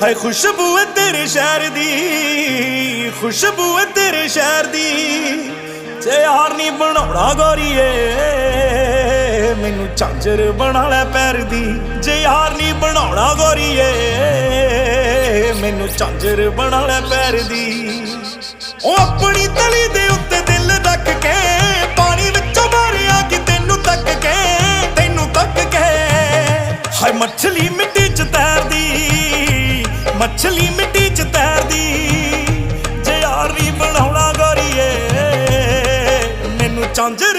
हाय खुशबू है तेरे शहर दी, खुशबू है तेरे शहर दी। जे यार नी बनाउणा गोरीए मैनू झांझर बना लै पैर दी। जे यार नी बनाउणा गोरीए मैनू झांझर बना लै पैर दी। ओ अपनी तली दे उत्ते दिल रख के पानी विचों मारिया कि तेनू तक के, तेनू तक के। हाय मछली मिट्टी च तैरदी, मछली मिट्टी च तैरदी। जे यार नी बनाउणा गोरीए मैनू झांझर